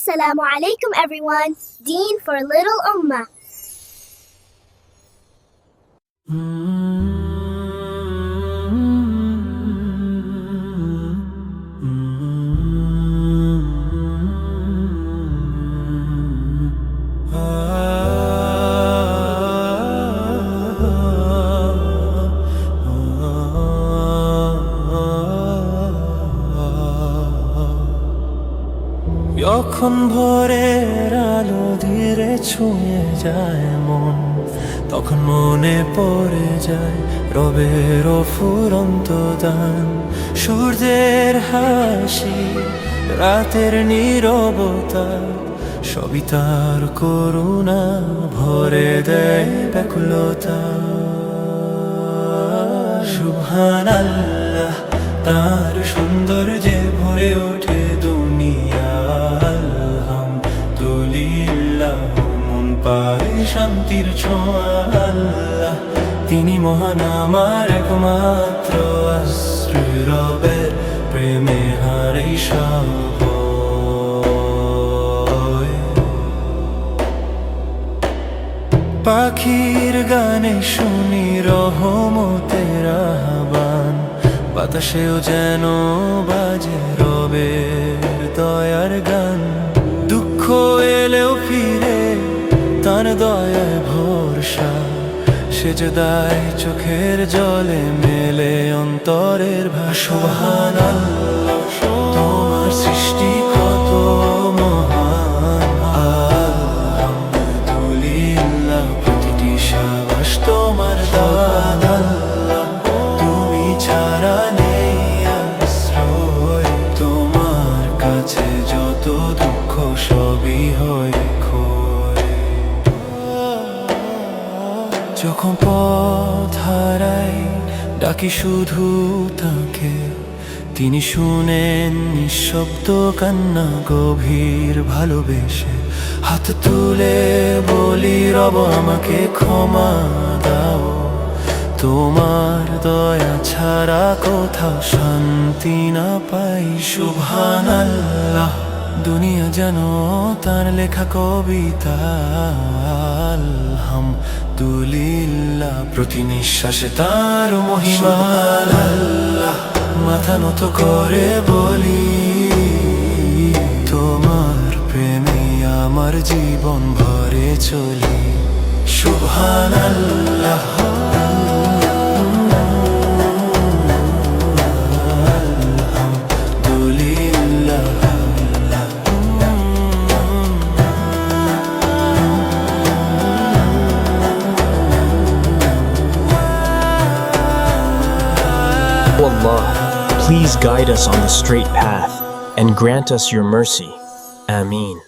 Assalamu alaikum everyone. Deen for Little Ummah. যখন ভোরের আলো ধীরে ছুঁয়ে যায় মন, তখন মনে পড়ে যায় রবের ফুরন্ত দান। সূর্যের হাসি, রাতের নীরবতা, সবই তার করুণা ভরে দেয় ব্যাকুলতা। সুবহানাল্লাহ, তার সৌন্দর্যে ভরে ওঠে দুনিয়া। আলহামদুলিল্লাহ, মন পায় শান্তির ছোঁয়া। আল্লাহ তিনি মহান, আমার একমাত্র আশ্রয়। রবের প্রেমে হারাই সবই। পাখির গানে শুনি রহমতের আহ্বান, বাতাসেও যেন বাজে রবের দয়ার গান। দুঃখ এলেও ফিরে তার দয়ায় ভরসা, সেজদায় চোখের জলে মেলে অন্তরের ভাষা। সুবহানাল্লাহ, তোমার সৃষ্টি কত মহান। আলহামদুলিল্লাহ, প্রতিটি সাবাস তোমার দান। আল্লাহ তুমি ছাড়া নেই আশ্রয়, তোমার কাছে যত দুঃখ সবই হয় ক্ষয়। যখন পথ হারাই ডাকি শুধু তাকে, তিনি শুনেন নিঃশব্দ কান্না গভীর ভালোবেসে। হাত তুলে বলি, রব আমাকে ক্ষমা দাও, তোমার দয়া ছাড়া কোথাও শান্তি না পাই। সুবহানাল্লাহ, দুনিয়া যেন তার লেখা কবিতা। আলহামদুলিল্লাহ, প্রতি নিঃশ্বাসে তার মহিমা। আল্লাহ মাথা নত করে বলি, তোমার প্রেমে আমার জীবন ভরে চলি। সুবহানাল্লাহ, O Allah, please guide us on the straight path and grant us your mercy. Ameen.